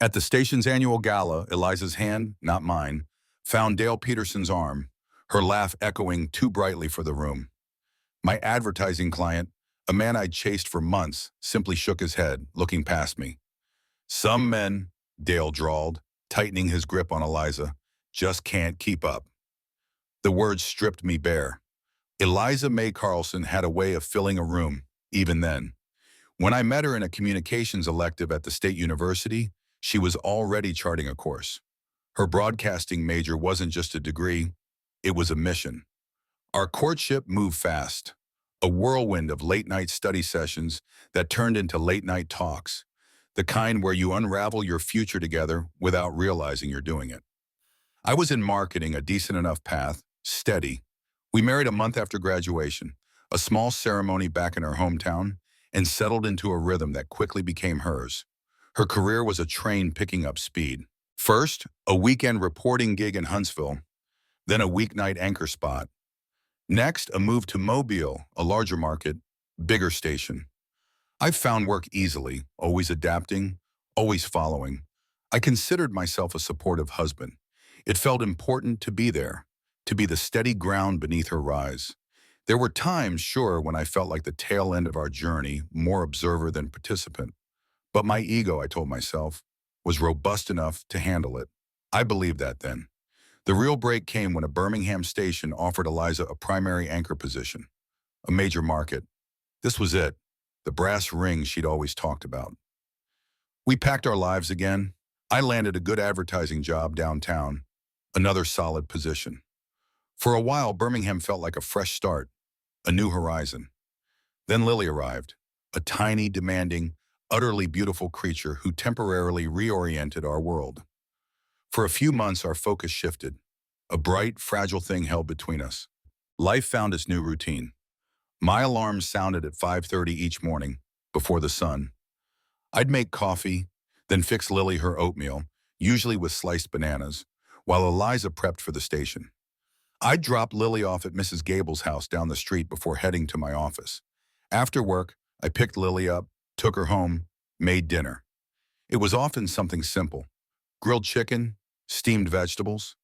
At the station's annual gala, Eliza's hand, not mine, found Dale Peterson's arm, her laugh echoing too brightly for the room. My advertising client, a man I'd chased for months, simply shook his head, looking past me. Some men, Dale drawled, tightening his grip on Eliza, just can't keep up. The words stripped me bare. Eliza May Carlson had a way of filling a room, even then. When I met her in a communications elective at the State University, she was already charting a course. Her broadcasting major wasn't just a degree, it was a mission. Our courtship moved fast, a whirlwind of late-night study sessions that turned into late-night talks, the kind where you unravel your future together without realizing you're doing it. I was in marketing, a decent enough path, steady. We married a month after graduation, a small ceremony back in her hometown, and settled into a rhythm that quickly became hers. Her career was a train picking up speed. First, a weekend reporting gig in Huntsville, then a weeknight anchor spot. Next, a move to Mobile, a larger market, bigger station. I found work easily, always adapting, always following. I considered myself a supportive husband. It felt important to be there, to be the steady ground beneath her rise. There were times, sure, when I felt like the tail end of our journey, more observer than participant. But my ego, I told myself, was robust enough to handle it. I believed that then. The real break came when a Birmingham station offered Eliza a primary anchor position, a major market. This was it, the brass ring she'd always talked about. We packed our lives again. I landed a good advertising job downtown, another solid position. For a while, Birmingham felt like a fresh start, a new horizon. Then Lily arrived, a tiny, demanding, utterly beautiful creature who temporarily reoriented our world. For a few months, our focus shifted. A bright, fragile thing held between us. Life found its new routine. My alarm sounded at 5:30 each morning, before the sun. I'd make coffee, then fix Lily her oatmeal, usually with sliced bananas, while Eliza prepped for the station. I'd drop Lily off at Mrs. Gable's house down the street before heading to my office. After work, I picked Lily up, took her home, made dinner. It was often something simple. Grilled chicken, steamed vegetables.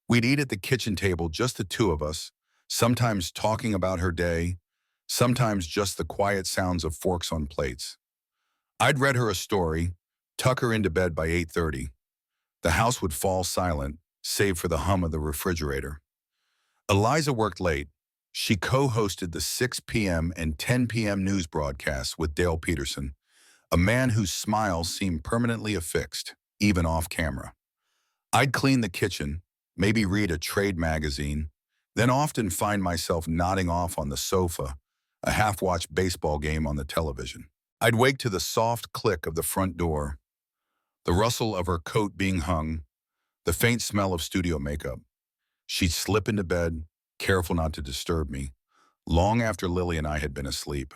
We'd eat at the kitchen table, just the two of us, sometimes talking about her day, sometimes just the quiet sounds of forks on plates. I'd read her a story, tuck her into bed by 8:30. The house would fall silent, save for the hum of the refrigerator. Eliza worked late. She co-hosted the 6 p.m. and 10 p.m. news broadcasts with Dale Peterson, a man whose smile seemed permanently affixed, even off camera. I'd clean the kitchen, maybe read a trade magazine, then often find myself nodding off on the sofa, a half-watched baseball game on the television. I'd wake to the soft click of the front door, the rustle of her coat being hung, the faint smell of studio makeup. She'd slip into bed, careful not to disturb me, long after Lily and I had been asleep.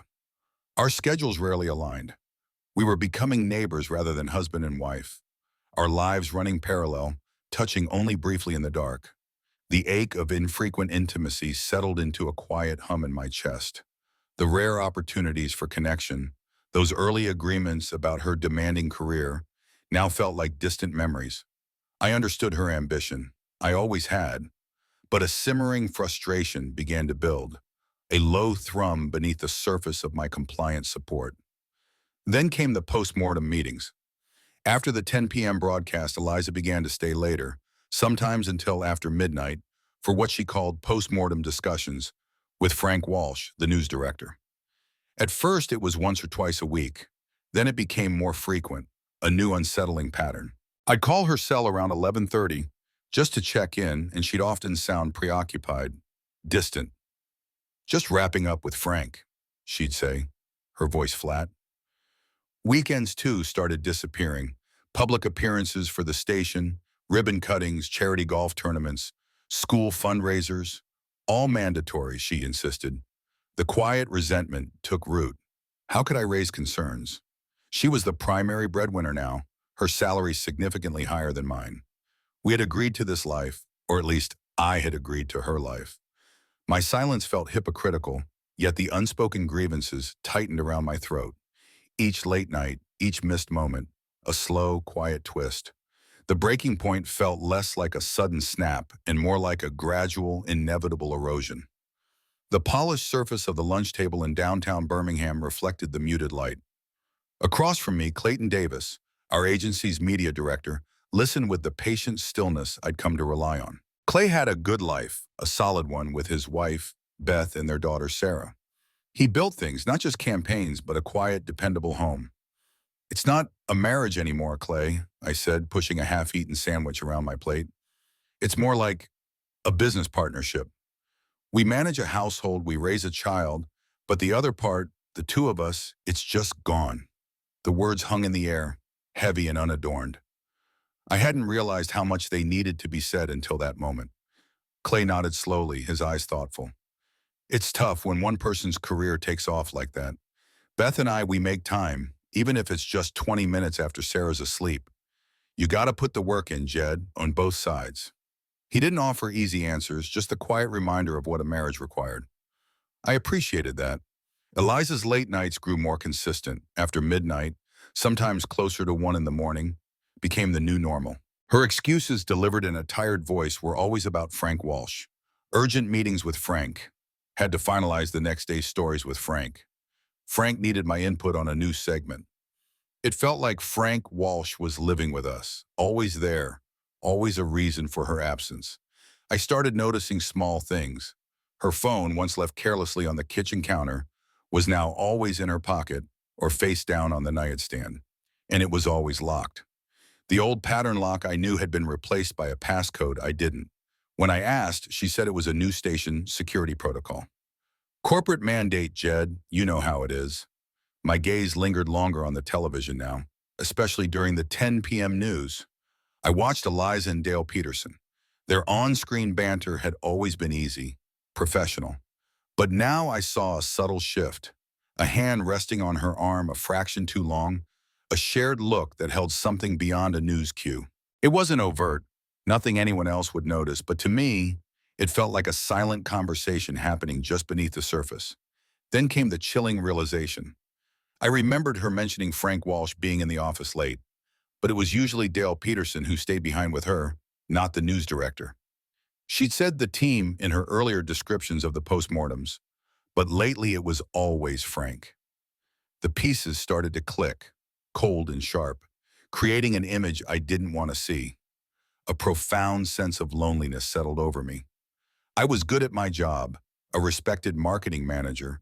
Our schedules rarely aligned. We were becoming neighbors rather than husband and wife, our lives running parallel, touching only briefly in the dark. The ache of infrequent intimacy settled into a quiet hum in my chest. The rare opportunities for connection, those early agreements about her demanding career, now felt like distant memories. I understood her ambition. I always had. But a simmering frustration began to build, a low thrum beneath the surface of my compliant support. Then came the post-mortem meetings. After the 10 p.m. broadcast, Eliza began to stay later, sometimes until after midnight, for what she called post-mortem discussions with Frank Walsh, the news director. At first, it was once or twice a week. Then it became more frequent, a new unsettling pattern. I'd call her cell around 11:30, just to check in, and she'd often sound preoccupied, distant. "Just wrapping up with Frank," she'd say, her voice flat. Weekends, too, started disappearing. Public appearances for the station, ribbon cuttings, charity golf tournaments, school fundraisers, all mandatory, she insisted. The quiet resentment took root. How could I raise concerns? She was the primary breadwinner now, her salary significantly higher than mine. We had agreed to this life, or at least I had agreed to her life. My silence felt hypocritical, yet the unspoken grievances tightened around my throat. Each late night, each missed moment, a slow, quiet twist. The breaking point felt less like a sudden snap and more like a gradual, inevitable erosion. The polished surface of the lunch table in downtown Birmingham reflected the muted light. Across from me, Clayton Davis, our agency's media director, listened with the patient stillness I'd come to rely on. Clay had a good life, a solid one with his wife, Beth, and their daughter, Sarah. He built things, not just campaigns, but a quiet, dependable home. "It's not a marriage anymore, Clay," I said, pushing a half-eaten sandwich around my plate. "It's more like a business partnership. We manage a household, we raise a child, but the other part, the two of us, it's just gone." The words hung in the air, heavy and unadorned. I hadn't realized how much they needed to be said until that moment. Clay nodded slowly, his eyes thoughtful. "It's tough when one person's career takes off like that. Beth and I, we make time, even if it's just 20 minutes after Sarah's asleep. You gotta put the work in, Jed, on both sides." He didn't offer easy answers, just a quiet reminder of what a marriage required. I appreciated that. Eliza's late nights grew more consistent. After midnight, sometimes closer to 1 in the morning, became the new normal. Her excuses delivered in a tired voice were always about Frank Walsh. Urgent meetings with Frank. Had to finalize the next day's stories with Frank. Frank needed my input on a new segment. It felt like Frank Walsh was living with us, always there, always a reason for her absence. I started noticing small things. Her phone, once left carelessly on the kitchen counter, was now always in her pocket or face down on the nightstand, and it was always locked. The old pattern lock I knew had been replaced by a passcode I didn't. When I asked, she said it was a new station security protocol. "Corporate mandate, Jed, you know how it is." My gaze lingered longer on the television now, especially during the 10 p.m. news. I watched Eliza and Dale Peterson. Their on-screen banter had always been easy, professional. But now I saw a subtle shift, a hand resting on her arm a fraction too long, a shared look that held something beyond a news cue. It wasn't overt, nothing anyone else would notice, but to me, it felt like a silent conversation happening just beneath the surface. Then came the chilling realization. I remembered her mentioning Frank Walsh being in the office late, but it was usually Dale Peterson who stayed behind with her, not the news director. She'd said the team in her earlier descriptions of the postmortems, but lately it was always Frank. The pieces started to click, cold and sharp, creating an image I didn't want to see. A profound sense of loneliness settled over me. I was good at my job, a respected marketing manager,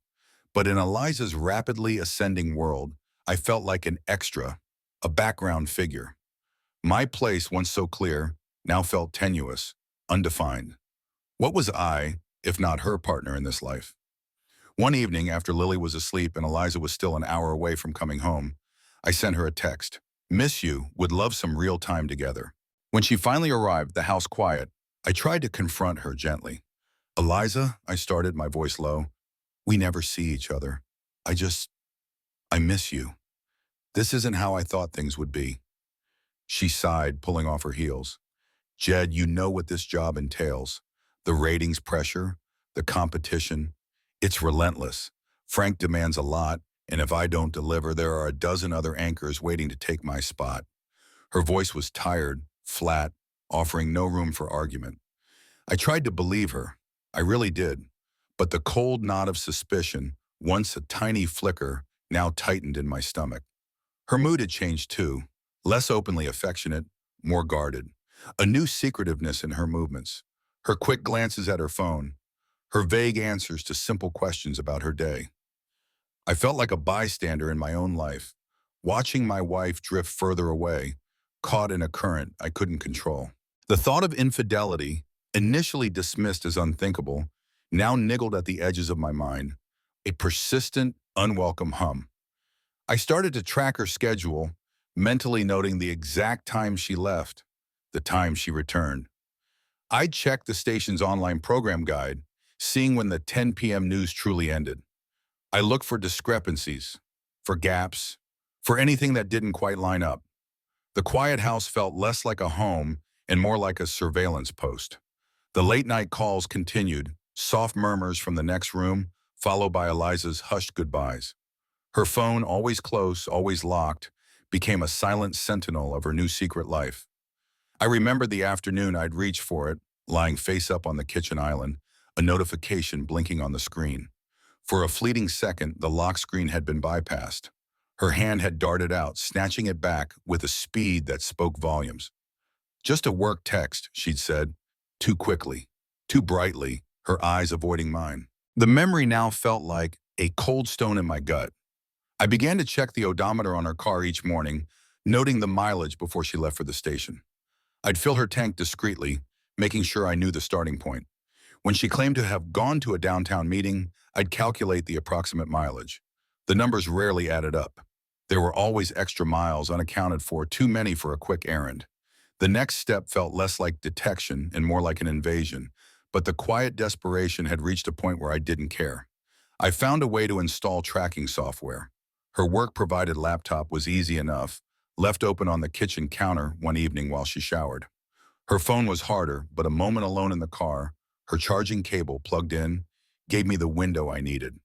but in Eliza's rapidly ascending world, I felt like an extra, a background figure. My place, once so clear, now felt tenuous, undefined. What was I, if not her partner in this life? One evening, after Lily was asleep and Eliza was still an hour away from coming home, I sent her a text. "Miss you, would love some real time together." When she finally arrived, the house quiet, I tried to confront her gently. "Eliza," I started, my voice low, "we never see each other. I miss you. This isn't how I thought things would be." She sighed, pulling off her heels. "Jed, you know what this job entails. The ratings pressure, the competition. It's relentless. Frank demands a lot, and if I don't deliver, there are a dozen other anchors waiting to take my spot." Her voice was tired, flat, offering no room for argument. I tried to believe her. I really did. But the cold knot of suspicion, once a tiny flicker, now tightened in my stomach. Her mood had changed too, less openly affectionate, more guarded. A new secretiveness in her movements, her quick glances at her phone, her vague answers to simple questions about her day. I felt like a bystander in my own life, watching my wife drift further away, caught in a current I couldn't control. The thought of infidelity, initially dismissed as unthinkable, now niggled at the edges of my mind, a persistent, unwelcome hum. I started to track her schedule, mentally noting the exact time she left, the time she returned. I'd check the station's online program guide, seeing when the 10 p.m. news truly ended. I looked for discrepancies, for gaps, for anything that didn't quite line up. The quiet house felt less like a home and more like a surveillance post. The late-night calls continued, soft murmurs from the next room, followed by Eliza's hushed goodbyes. Her phone, always close, always locked, became a silent sentinel of her new secret life. I remember the afternoon I'd reached for it, lying face up on the kitchen island, a notification blinking on the screen. For a fleeting second, the lock screen had been bypassed. Her hand had darted out, snatching it back with a speed that spoke volumes. Just a work text, she'd said, too quickly, too brightly, her eyes avoiding mine. The memory now felt like a cold stone in my gut. I began to check the odometer on her car each morning, noting the mileage before she left for the station. I'd fill her tank discreetly, making sure I knew the starting point. When she claimed to have gone to a downtown meeting, I'd calculate the approximate mileage. The numbers rarely added up. There were always extra miles unaccounted for, too many for a quick errand. The next step felt less like detection and more like an invasion, but the quiet desperation had reached a point where I didn't care. I found a way to install tracking software. Her work-provided laptop was easy enough, left open on the kitchen counter one evening while she showered. Her phone was harder, but a moment alone in the car, her charging cable plugged in, gave me the window I needed.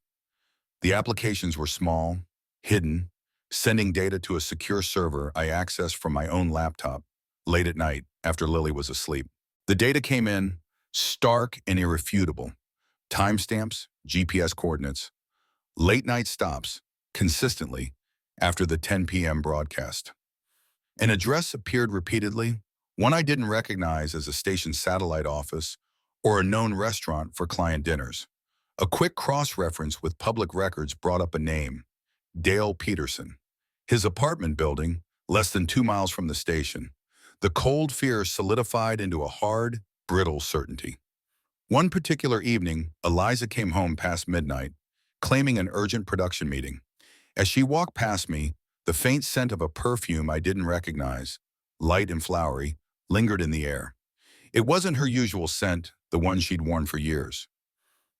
The applications were small, hidden, sending data to a secure server I accessed from my own laptop, late at night after Lily was asleep. The data came in, stark and irrefutable. Timestamps, GPS coordinates, late night stops, consistently, after the 10 p.m. broadcast. An address appeared repeatedly, one I didn't recognize as a station satellite office or a known restaurant for client dinners. A quick cross-reference with public records brought up a name, Dale Peterson. His apartment building, less than 2 miles from the station. The cold fear solidified into a hard, brittle certainty. One particular evening, Eliza came home past midnight, claiming an urgent production meeting. As she walked past me, the faint scent of a perfume I didn't recognize, light and flowery, lingered in the air. It wasn't her usual scent, the one she'd worn for years.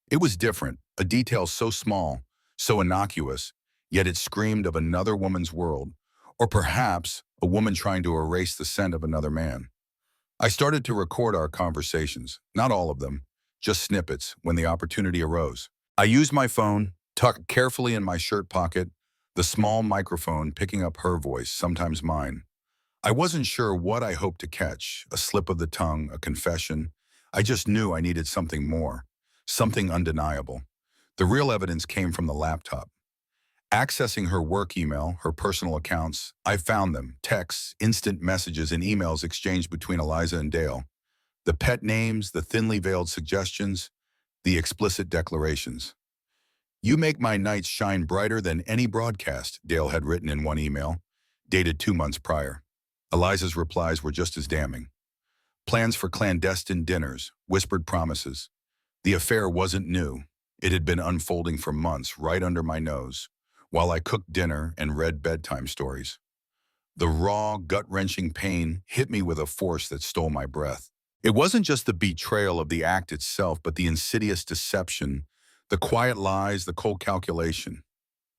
It was different, a detail so small, so innocuous, yet it screamed of another woman's world, or perhaps a woman trying to erase the scent of another man. I started to record our conversations, not all of them, just snippets when the opportunity arose. I used my phone, tucked carefully in my shirt pocket, the small microphone picking up her voice, sometimes mine. I wasn't sure what I hoped to catch, a slip of the tongue, a confession. I just knew I needed something more, something undeniable. The real evidence came from the laptop. Accessing her work email, her personal accounts, I found them, texts, instant messages, and emails exchanged between Eliza and Dale. The pet names, the thinly veiled suggestions, the explicit declarations. "You make my nights shine brighter than any broadcast," Dale had written in one email, dated 2 months prior. Eliza's replies were just as damning. Plans for clandestine dinners, whispered promises. The affair wasn't new. It had been unfolding for months right under my nose, while I cooked dinner and read bedtime stories. The raw, gut-wrenching pain hit me with a force that stole my breath. It wasn't just the betrayal of the act itself, but the insidious deception, the quiet lies, the cold calculation.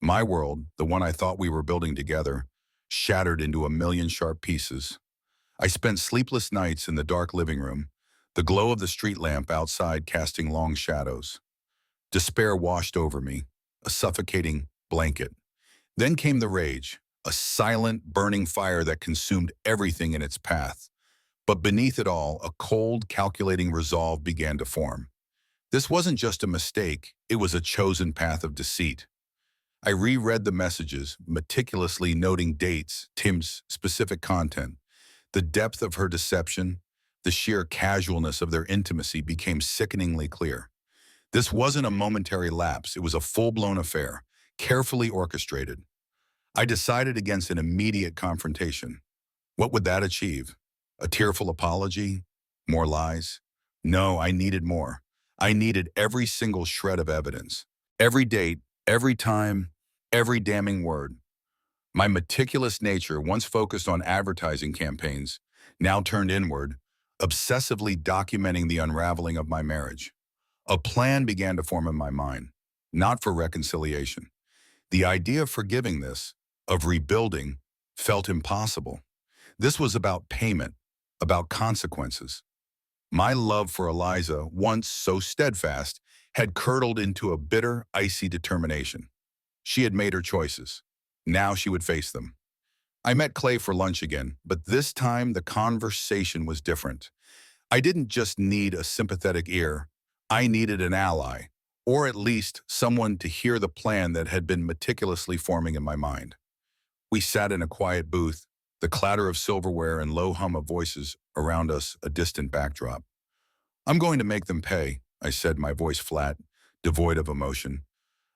My world, the one I thought we were building together, shattered into a million sharp pieces. I spent sleepless nights in the dark living room, the glow of the street lamp outside casting long shadows. Despair washed over me, a suffocating blanket. Then came the rage, a silent, burning fire that consumed everything in its path. But beneath it all, a cold, calculating resolve began to form. This wasn't just a mistake, it was a chosen path of deceit. I reread the messages, meticulously noting dates, Tim's specific content. The depth of her deception, the sheer casualness of their intimacy became sickeningly clear. This wasn't a momentary lapse, it was a full-blown affair, carefully orchestrated. I decided against an immediate confrontation. What would that achieve? A tearful apology? More lies? No, I needed more. I needed every single shred of evidence. Every date, every time, every damning word. My meticulous nature, once focused on advertising campaigns, now turned inward, obsessively documenting the unraveling of my marriage. A plan began to form in my mind, not for reconciliation. The idea of forgiving this, of rebuilding, felt impossible. This was about payment, about consequences. My love for Eliza, once so steadfast, had curdled into a bitter, icy determination. She had made her choices. Now she would face them. I met Clay for lunch again, but this time the conversation was different. I didn't just need a sympathetic ear. I needed an ally, or at least someone to hear the plan that had been meticulously forming in my mind. We sat in a quiet booth, the clatter of silverware and low hum of voices around us a distant backdrop. "I'm going to make them pay," I said, my voice flat, devoid of emotion.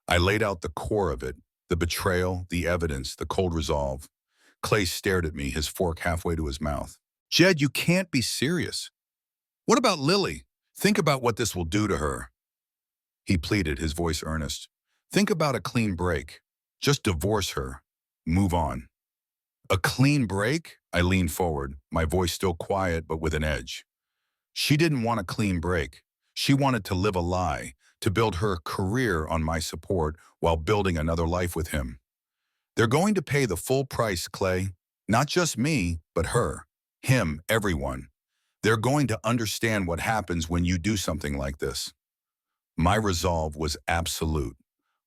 I laid out the core of it, the betrayal, the evidence, the cold resolve. Clay stared at me, his fork halfway to his mouth. "Jed, you can't be serious. What about Lily? Think about what this will do to her." He pleaded, his voice earnest. "Think about a clean break. Just divorce her. Move on." "A clean break?" I leaned forward, my voice still quiet but with an edge. She didn't want a clean break. She wanted to live a lie, to build her career on my support while building another life with him. "They're going to pay the full price, Clay. Not just me, but her, him, everyone. They're going to understand what happens when you do something like this." My resolve was absolute.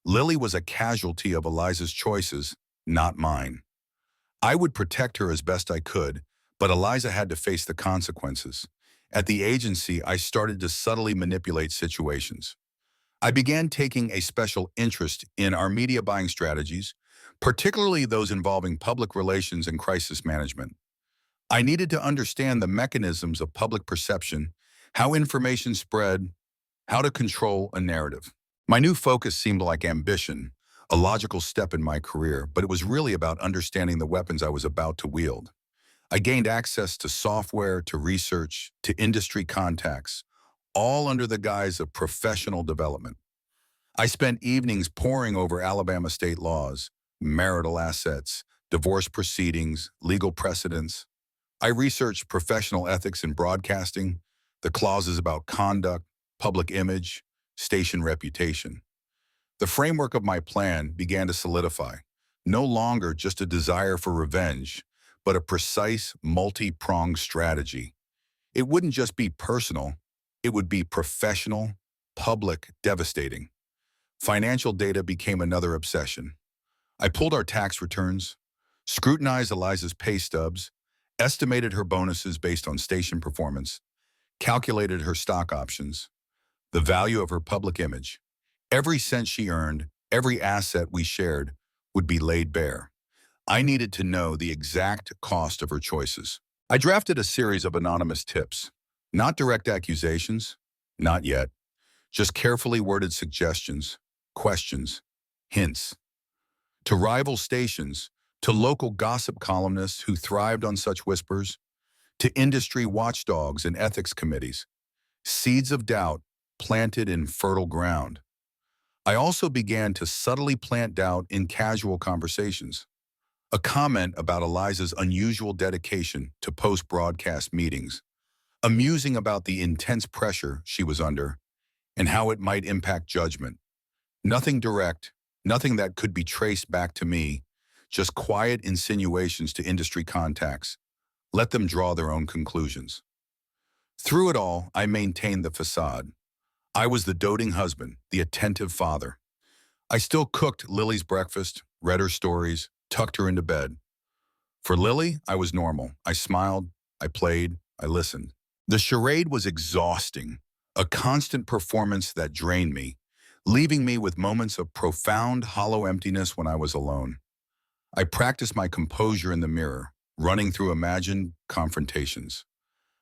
Lily was a casualty of Eliza's choices, not mine. I would protect her as best I could, but Eliza had to face the consequences. At the agency, I started to subtly manipulate situations. I began taking a special interest in our media buying strategies, particularly those involving public relations and crisis management. I needed to understand the mechanisms of public perception, how information spread, how to control a narrative. My new focus seemed like ambition, a logical step in my career, but it was really about understanding the weapons I was about to wield. I gained access to software, to research, to industry contacts, all under the guise of professional development. I spent evenings poring over Alabama state laws, marital assets, divorce proceedings, legal precedents. I researched professional ethics in broadcasting, the clauses about conduct, public image, station reputation. The framework of my plan began to solidify, no longer just a desire for revenge, but a precise, multi-pronged strategy. It wouldn't just be personal, it would be professional, public, devastating. Financial data became another obsession. I pulled our tax returns, scrutinized Eliza's pay stubs, estimated her bonuses based on station performance, calculated her stock options, the value of her public image. Every cent she earned, every asset we shared, would be laid bare. I needed to know the exact cost of her choices. I drafted a series of anonymous tips. Not direct accusations, not yet. Just carefully worded suggestions, questions, hints. To rival stations, to local gossip columnists who thrived on such whispers, to industry watchdogs and ethics committees. Seeds of doubt planted in fertile ground. I also began to subtly plant doubt in casual conversations. A comment about Eliza's unusual dedication to post-broadcast meetings, amusing about the intense pressure she was under, and how it might impact judgment. Nothing direct, nothing that could be traced back to me, just quiet insinuations to industry contacts. Let them draw their own conclusions. Through it all, I maintained the facade. I was the doting husband, the attentive father. I still cooked Lily's breakfast, read her stories, tucked her into bed. For Lily, I was normal. I smiled, I played, I listened. The charade was exhausting, a constant performance that drained me, leaving me with moments of profound, hollow emptiness when I was alone. I practiced my composure in the mirror, running through imagined confrontations.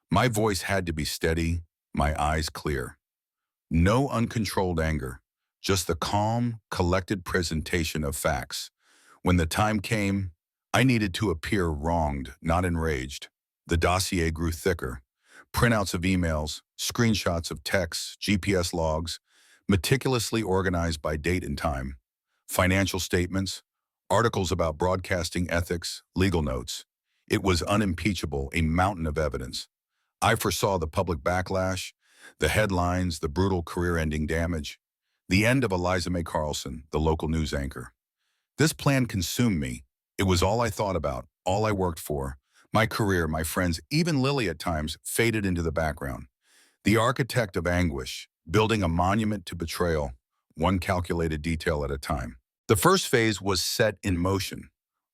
My voice had to be steady, my eyes clear. No uncontrolled anger, just the calm, collected presentation of facts. When the time came, I needed to appear wronged, not enraged. The dossier grew thicker. Printouts of emails, screenshots of texts, GPS logs, meticulously organized by date and time. Financial statements, articles about broadcasting ethics, legal notes. It was unimpeachable, a mountain of evidence. I foresaw the public backlash, the headlines, the brutal career-ending damage, the end of Eliza May Carlson, the local news anchor. This plan consumed me. It was all I thought about, all I worked for. My career, my friends, even Lily at times faded into the background. The architect of anguish, building a monument to betrayal, one calculated detail at a time. The first phase was set in motion.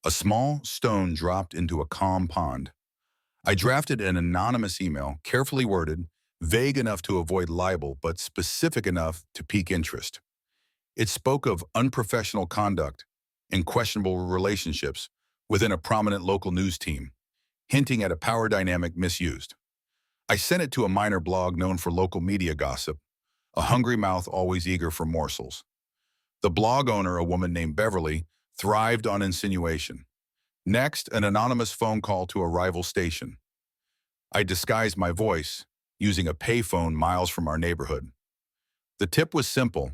A small stone dropped into a calm pond. I drafted an anonymous email, carefully worded, vague enough to avoid libel, but specific enough to pique interest. It spoke of unprofessional conduct and questionable relationships within a prominent local news team, hinting at a power dynamic misused. I sent it to a minor blog known for local media gossip, a hungry mouth always eager for morsels. The blog owner, a woman named Beverly, thrived on insinuation. Next, an anonymous phone call to a rival station. I disguised my voice, using a payphone miles from our neighborhood. The tip was simple.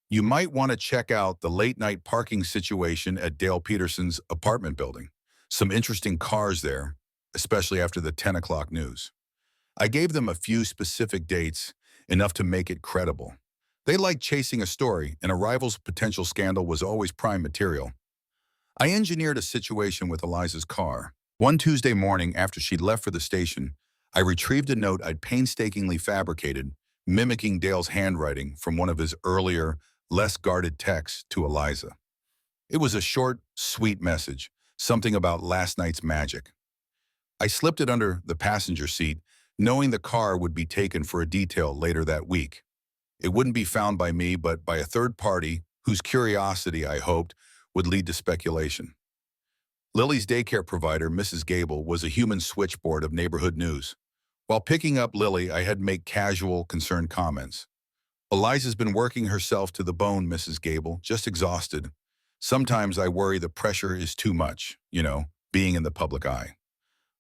You might want to check out the late-night parking situation at Dale Peterson's apartment building. Some interesting cars there, especially after the 10 o'clock news. I gave them a few specific dates, enough to make it credible. They liked chasing a story, and a rival's potential scandal was always prime material. I engineered a situation with Eliza's car. One Tuesday morning after she'd left for the station, I retrieved a note I'd painstakingly fabricated, mimicking Dale's handwriting from one of his earlier, less guarded texts to Eliza. It was a short, sweet message, something about last night's magic. I slipped it under the passenger seat, knowing the car would be taken for a detail later that week. It wouldn't be found by me, but by a third party whose curiosity, I hoped, would lead to speculation. Lily's daycare provider, Mrs. Gable, was a human switchboard of neighborhood news. While picking up Lily, I had to make casual, concerned comments. Eliza's been working herself to the bone, Mrs. Gable, just exhausted. Sometimes I worry the pressure is too much, being in the public eye.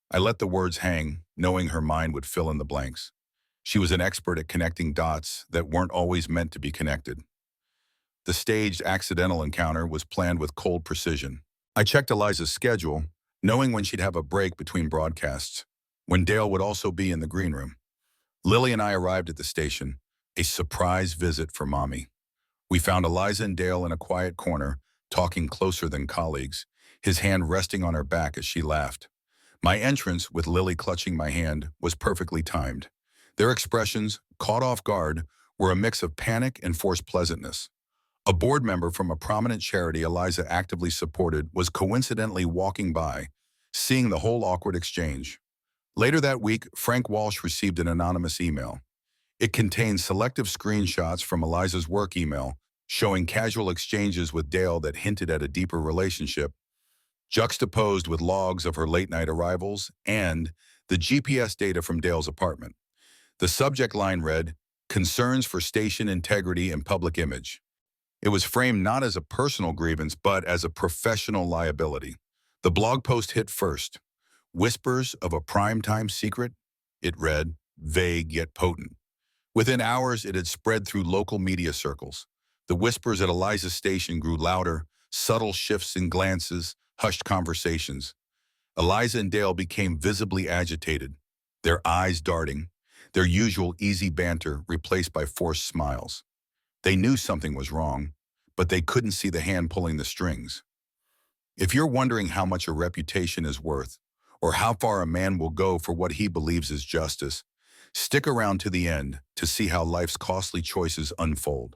I let the words hang, knowing her mind would fill in the blanks. She was an expert at connecting dots that weren't always meant to be connected. The staged accidental encounter was planned with cold precision. I checked Eliza's schedule, knowing when she'd have a break between broadcasts, when Dale would also be in the green room. Lily and I arrived at the station, a surprise visit for Mommy. We found Eliza and Dale in a quiet corner, talking closer than colleagues, his hand resting on her back as she laughed. My entrance, with Lily clutching my hand, was perfectly timed. Their expressions, caught off guard, were a mix of panic and forced pleasantness. A board member from a prominent charity Eliza actively supported was coincidentally walking by, seeing the whole awkward exchange. Later that week, Frank Walsh received an anonymous email. It contained selective screenshots from Eliza's work email, showing casual exchanges with Dale that hinted at a deeper relationship, juxtaposed with logs of her late-night arrivals and the GPS data from Dale's apartment. The subject line read, "Concerns for station integrity and public image." It was framed not as a personal grievance, but as a professional liability. The blog post hit first. "Whispers of a primetime secret?" It read, vague yet potent. Within hours, it had spread through local media circles. The whispers at Eliza's station grew louder, subtle shifts in glances, hushed conversations. Eliza and Dale became visibly agitated, their eyes darting, their usual easy banter replaced by forced smiles. They knew something was wrong, but they couldn't see the hand pulling the strings. If you're wondering how much a reputation is worth, or how far a man will go for what he believes is justice, stick around to the end to see how life's costly choices unfold.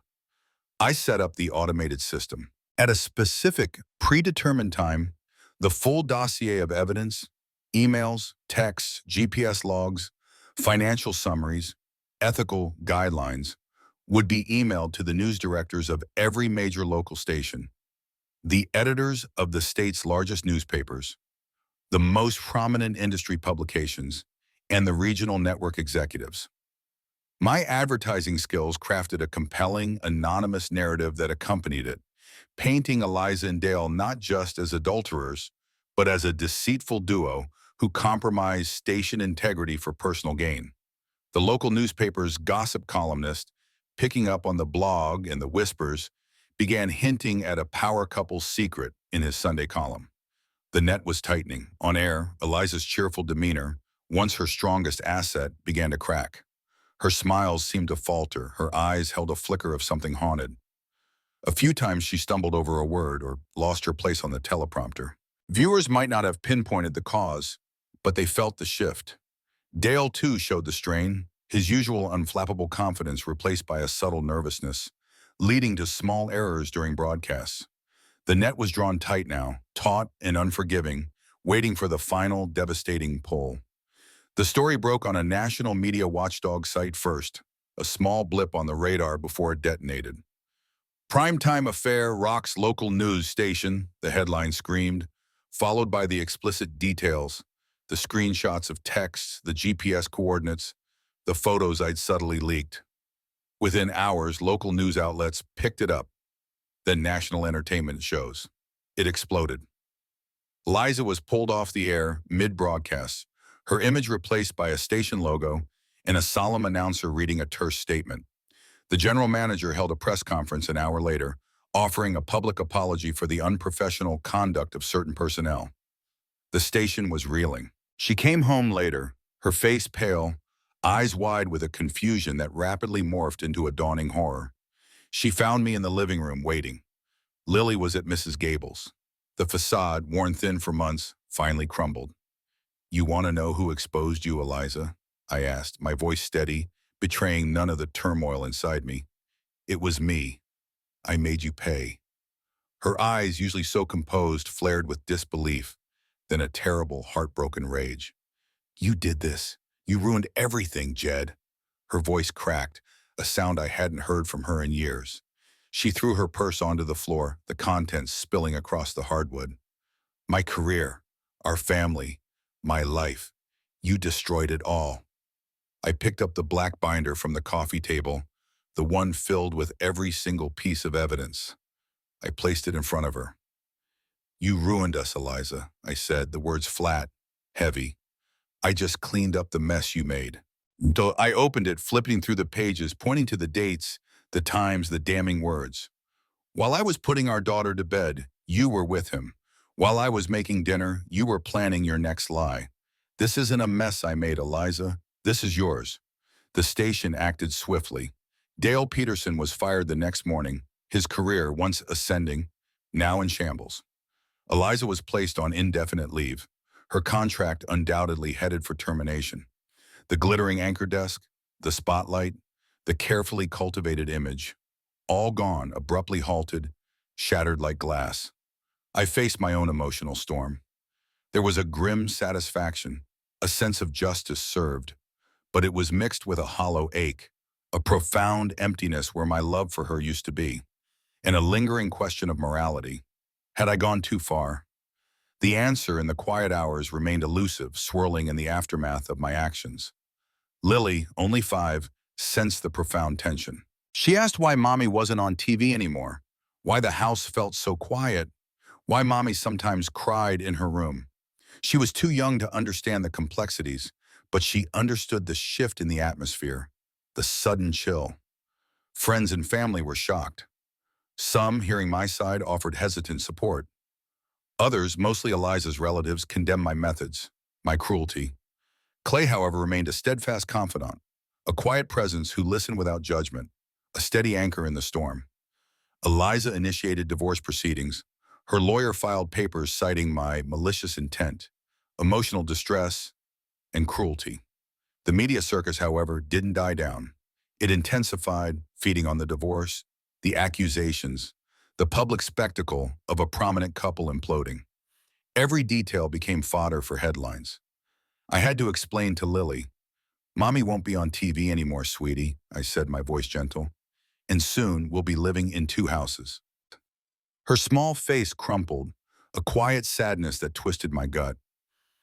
I set up the automated system. At a specific, predetermined time, the full dossier of evidence, emails, texts, GPS logs, financial summaries, ethical guidelines, would be emailed to the news directors of every major local station, the editors of the state's largest newspapers, the most prominent industry publications, and the regional network executives. My advertising skills crafted a compelling, anonymous narrative that accompanied it, painting Eliza and Dale not just as adulterers, but as a deceitful duo who compromised station integrity for personal gain. The local newspaper's gossip columnist, picking up on the blog and the whispers, began hinting at a power couple's secret in his Sunday column. The net was tightening. On air, Eliza's cheerful demeanor, once her strongest asset, began to crack. Her smiles seemed to falter, her eyes held a flicker of something haunted. A few times she stumbled over a word or lost her place on the teleprompter. Viewers might not have pinpointed the cause, but they felt the shift. Dale, too, showed the strain, his usual unflappable confidence replaced by a subtle nervousness, leading to small errors during broadcasts. The net was drawn tight now, taut and unforgiving, waiting for the final devastating pull. The story broke on a national media watchdog site first, a small blip on the radar before it detonated. "Primetime affair rocks local news station," the headline screamed, followed by the explicit details, the screenshots of texts, the GPS coordinates, the photos I'd subtly leaked. Within hours, local news outlets picked it up, then national entertainment shows. It exploded. Liza was pulled off the air mid-broadcast, her image replaced by a station logo and a solemn announcer reading a terse statement. The general manager held a press conference an hour later, offering a public apology for the unprofessional conduct of certain personnel. The station was reeling. She came home later, her face pale, eyes wide with a confusion that rapidly morphed into a dawning horror. She found me in the living room waiting. Lily was at Mrs. Gable's. The facade, worn thin for months, finally crumbled. "You want to know who exposed you, Eliza?" I asked, my voice steady, betraying none of the turmoil inside me. "It was me. I made you pay." Her eyes, usually so composed, flared with disbelief, then a terrible, heartbroken rage. "You did this. You ruined everything, Jed." Her voice cracked, a sound I hadn't heard from her in years. She threw her purse onto the floor, the contents spilling across the hardwood. "My career, our family, my life. You destroyed it all." I picked up the black binder from the coffee table, the one filled with every single piece of evidence. I placed it in front of her. "You ruined us, Eliza," I said, the words flat, heavy. "I just cleaned up the mess you made." So I opened it, flipping through the pages, pointing to the dates, the times, the damning words. "While I was putting our daughter to bed, you were with him. While I was making dinner, you were planning your next lie. This isn't a mess I made, Eliza. This is yours." The station acted swiftly. Dale Peterson was fired the next morning, his career, once ascending, now in shambles. Eliza was placed on indefinite leave, her contract undoubtedly headed for termination. The glittering anchor desk, the spotlight, the carefully cultivated image, all gone, abruptly halted, shattered like glass. I faced my own emotional storm. There was a grim satisfaction, a sense of justice served, but it was mixed with a hollow ache, a profound emptiness where my love for her used to be, and a lingering question of morality. Had I gone too far? The answer in the quiet hours remained elusive, swirling in the aftermath of my actions. Lily, only 5, sensed the profound tension. She asked why Mommy wasn't on TV anymore, why the house felt so quiet, why Mommy sometimes cried in her room. She was too young to understand the complexities, but she understood the shift in the atmosphere, the sudden chill. Friends and family were shocked. Some, hearing my side, offered hesitant support. Others, mostly Eliza's relatives, condemned my methods, my cruelty. Clay, however, remained a steadfast confidant, a quiet presence who listened without judgment, a steady anchor in the storm. Eliza initiated divorce proceedings. Her lawyer filed papers citing my malicious intent, emotional distress, and cruelty. The media circus, however, didn't die down. It intensified, feeding on the divorce, the accusations, the public spectacle of a prominent couple imploding. Every detail became fodder for headlines. I had to explain to Lily. "Mommy won't be on TV anymore, sweetie," I said, my voice gentle. "And soon we'll be living in 2 houses." Her small face crumpled, a quiet sadness that twisted my gut.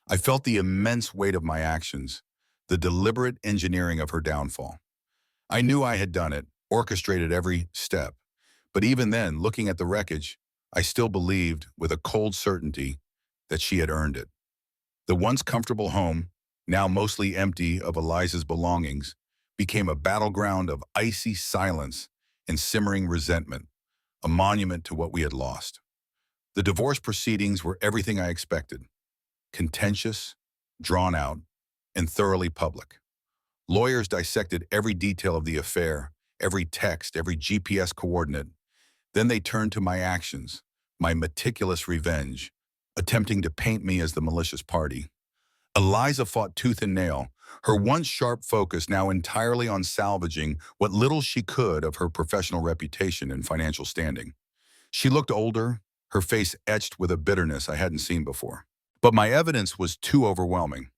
I felt the immense weight of my actions, the deliberate engineering of her downfall. I knew I had done it, orchestrated every step. But even then, looking at the wreckage, I still believed, with a cold certainty, that she had earned it. The once comfortable home, now mostly empty of Eliza's belongings, became a battleground of icy silence and simmering resentment, a monument to what we had lost. The divorce proceedings were everything I expected: contentious, drawn out, and thoroughly public. Lawyers dissected every detail of the affair, every text, every GPS coordinate. Then they turned to my actions, my meticulous revenge, attempting to paint me as the malicious party. Eliza fought tooth and nail, her once sharp focus now entirely on salvaging what little she could of her professional reputation and financial standing. She looked older, her face etched with a bitterness I hadn't seen before. But my evidence was too overwhelming.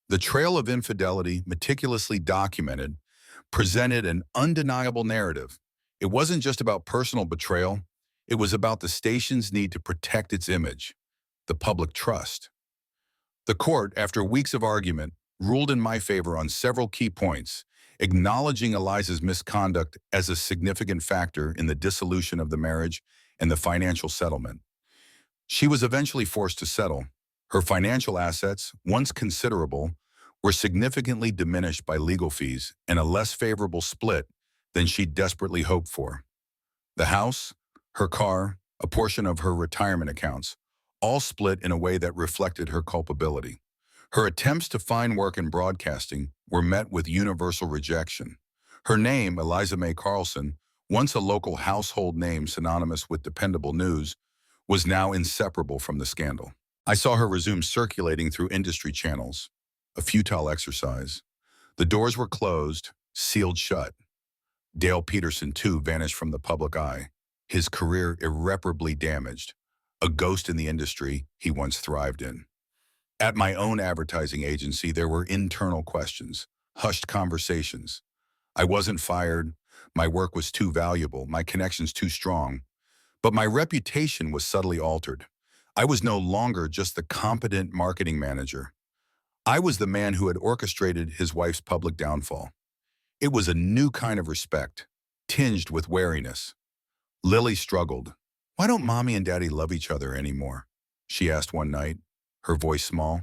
The trail of infidelity, meticulously documented, presented an undeniable narrative. It wasn't just about personal betrayal, it was about the station's need to protect its image, the public trust. The court, after weeks of argument, ruled in my favor on several key points, acknowledging Eliza's misconduct as a significant factor in the dissolution of the marriage and the financial settlement. She was eventually forced to settle. Her financial assets, once considerable, were significantly diminished by legal fees and a less favorable split than she desperately hoped for. The house, her car, a portion of her retirement accounts, all split in a way that reflected her culpability. Her attempts to find work in broadcasting were met with universal rejection. Her name, Eliza May Carlson, once a local household name synonymous with dependable news, was now inseparable from the scandal. I saw her resume circulating through industry channels, a futile exercise. The doors were closed, sealed shut. Dale Peterson, too, vanished from the public eye, his career irreparably damaged, a ghost in the industry he once thrived in. At my own advertising agency, there were internal questions, hushed conversations. I wasn't fired, my work was too valuable, my connections too strong, but my reputation was subtly altered. I was no longer just the competent marketing manager. I was the man who had orchestrated his wife's public downfall. It was a new kind of respect, tinged with wariness. Lily struggled. "Why don't Mommy and Daddy love each other anymore?" she asked one night, her voice small.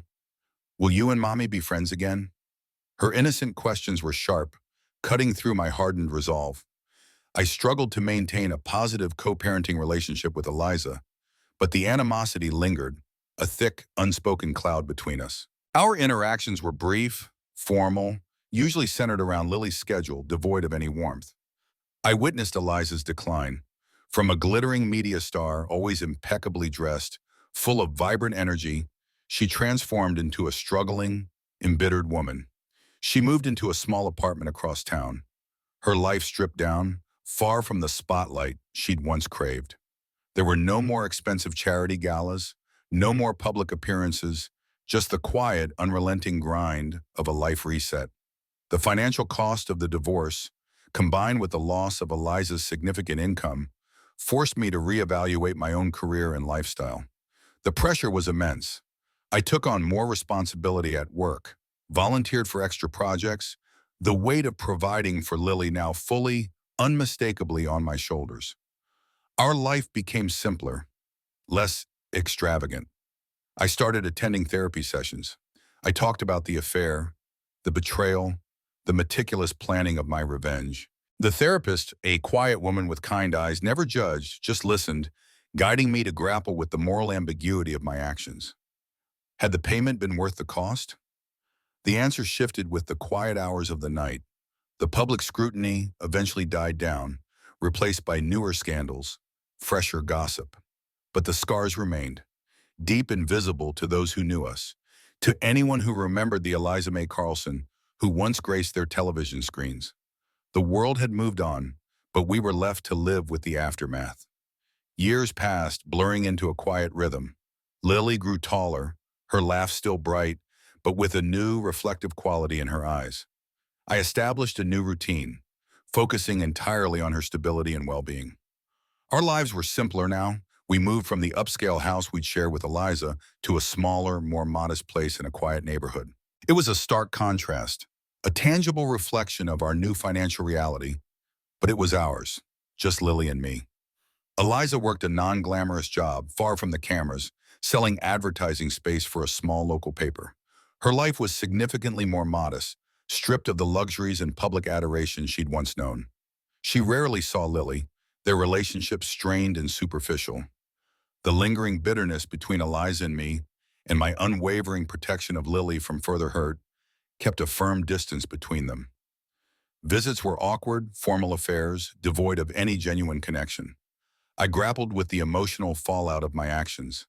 "Will you and Mommy be friends again?" Her innocent questions were sharp, cutting through my hardened resolve. I struggled to maintain a positive co-parenting relationship with Eliza, but the animosity lingered, a thick, unspoken cloud between us. Our interactions were brief, formal, usually centered around Lily's schedule, devoid of any warmth. I witnessed Eliza's decline. From a glittering media star, always impeccably dressed, full of vibrant energy, she transformed into a struggling, embittered woman. She moved into a small apartment across town, her life stripped down, far from the spotlight she'd once craved. There were no more expensive charity galas, no more public appearances, just the quiet, unrelenting grind of a life reset. The financial cost of the divorce, combined with the loss of Eliza's significant income, forced me to reevaluate my own career and lifestyle. The pressure was immense. I took on more responsibility at work, volunteered for extra projects, the weight of providing for Lily now fully, unmistakably on my shoulders. Our life became simpler, less extravagant. I started attending therapy sessions. I talked about the affair, the betrayal, the meticulous planning of my revenge. The therapist, a quiet woman with kind eyes, never judged, just listened, guiding me to grapple with the moral ambiguity of my actions. Had the payment been worth the cost? The answer shifted with the quiet hours of the night. The public scrutiny eventually died down, replaced by newer scandals, fresher gossip. But the scars remained, deep and visible to those who knew us, to anyone who remembered the Eliza May Carlson who once graced their television screens. The world had moved on, but we were left to live with the aftermath. Years passed, blurring into a quiet rhythm. Lily grew taller, her laugh still bright, but with a new, reflective quality in her eyes. I established a new routine, focusing entirely on her stability and well-being. Our lives were simpler now. We moved from the upscale house we'd share with Eliza to a smaller, more modest place in a quiet neighborhood. It was a stark contrast, a tangible reflection of our new financial reality, but it was ours, just Lily and me. Eliza worked a non-glamorous job, far from the cameras, selling advertising space for a small local paper. Her life was significantly more modest, stripped of the luxuries and public adoration she'd once known. She rarely saw Lily, their relationship strained and superficial. The lingering bitterness between Eliza and me, and my unwavering protection of Lily from further hurt, kept a firm distance between them. Visits were awkward, formal affairs, devoid of any genuine connection. I grappled with the emotional fallout of my actions.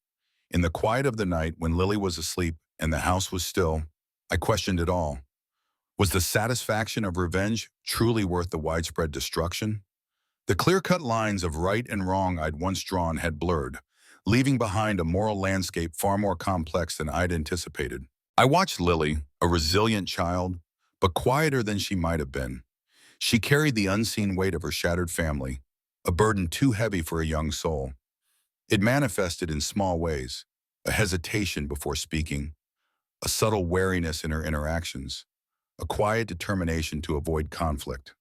In the quiet of the night, when Lily was asleep and the house was still, I questioned it all. Was the satisfaction of revenge truly worth the widespread destruction? The clear-cut lines of right and wrong I'd once drawn had blurred, leaving behind a moral landscape far more complex than I'd anticipated. I watched Lily, a resilient child, but quieter than she might have been. She carried the unseen weight of her shattered family, a burden too heavy for a young soul. It manifested in small ways, a hesitation before speaking, a subtle wariness in her interactions, a quiet determination to avoid conflict.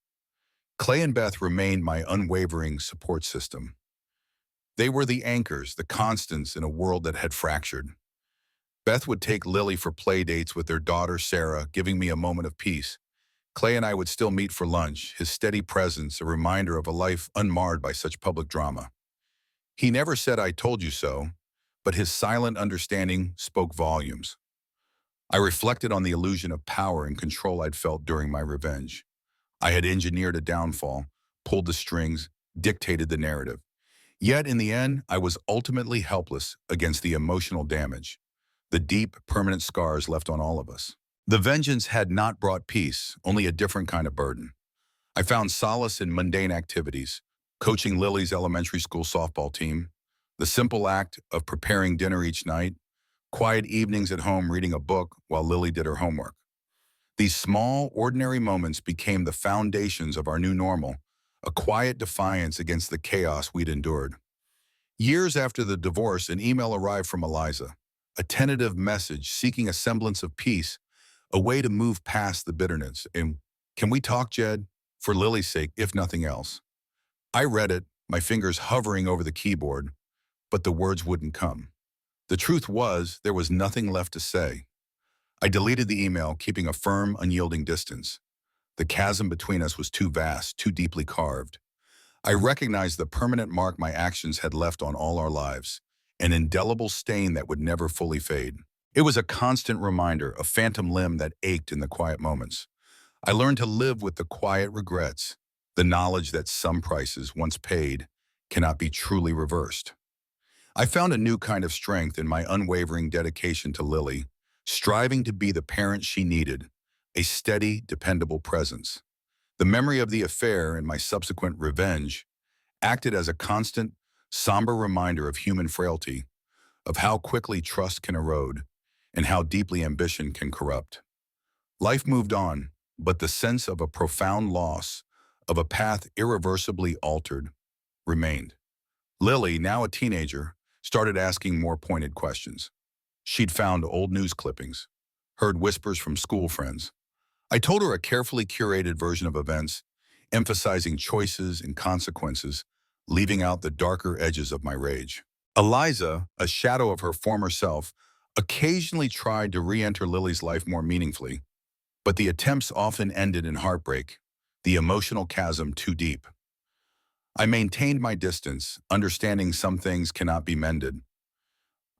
Clay and Beth remained my unwavering support system. They were the anchors, the constants in a world that had fractured. Beth would take Lily for play dates with their daughter Sarah, giving me a moment of peace. Clay and I would still meet for lunch, his steady presence a reminder of a life unmarred by such public drama. He never said "I told you so," but his silent understanding spoke volumes. I reflected on the illusion of power and control I'd felt during my revenge. I had engineered a downfall, pulled the strings, dictated the narrative. Yet in the end, I was ultimately helpless against the emotional damage, the deep, permanent scars left on all of us. The vengeance had not brought peace, only a different kind of burden. I found solace in mundane activities, coaching Lily's elementary school softball team, the simple act of preparing dinner each night, quiet evenings at home reading a book while Lily did her homework. These small, ordinary moments became the foundations of our new normal, a quiet defiance against the chaos we'd endured. Years after the divorce, an email arrived from Eliza, a tentative message seeking a semblance of peace, a way to move past the bitterness. And "Can we talk, Jed? For Lily's sake, if nothing else." I read it, my fingers hovering over the keyboard, but the words wouldn't come. The truth was, there was nothing left to say. I deleted the email, keeping a firm, unyielding distance. The chasm between us was too vast, too deeply carved. I recognized the permanent mark my actions had left on all our lives, an indelible stain that would never fully fade. It was a constant reminder, a phantom limb that ached in the quiet moments. I learned to live with the quiet regrets, the knowledge that some prices, once paid, cannot be truly reversed. I found a new kind of strength in my unwavering dedication to Lily, striving to be the parent she needed, a steady, dependable presence. The memory of the affair and my subsequent revenge acted as a constant, somber reminder of human frailty, of how quickly trust can erode, and how deeply ambition can corrupt. Life moved on, but the sense of a profound loss, of a path irreversibly altered, remained. Lily, now a teenager, started asking more pointed questions. She'd found old news clippings, heard whispers from school friends. I told her a carefully curated version of events, emphasizing choices and consequences, leaving out the darker edges of my rage. Eliza, a shadow of her former self, occasionally tried to re-enter Lily's life more meaningfully, but the attempts often ended in heartbreak, the emotional chasm too deep. I maintained my distance, understanding some things cannot be mended.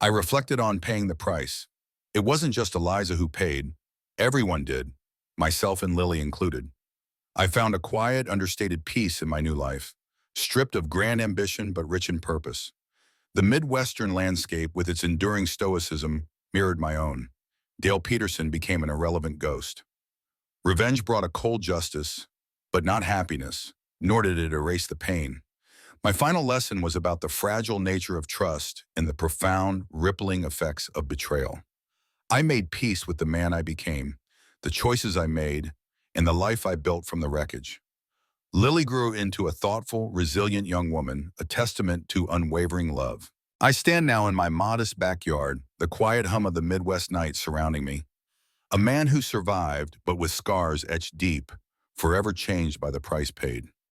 I reflected on paying the price. It wasn't just Eliza who paid. Everyone did, myself and Lily included. I found a quiet, understated peace in my new life, stripped of grand ambition but rich in purpose. The Midwestern landscape, with its enduring stoicism, mirrored my own. Dale Peterson became an irrelevant ghost. Revenge brought a cold justice, but not happiness, nor did it erase the pain. My final lesson was about the fragile nature of trust and the profound, rippling effects of betrayal. I made peace with the man I became, the choices I made, and the life I built from the wreckage. Lily grew into a thoughtful, resilient young woman, a testament to unwavering love. I stand now in my modest backyard, the quiet hum of the Midwest night surrounding me. A man who survived, but with scars etched deep, forever changed by the price paid.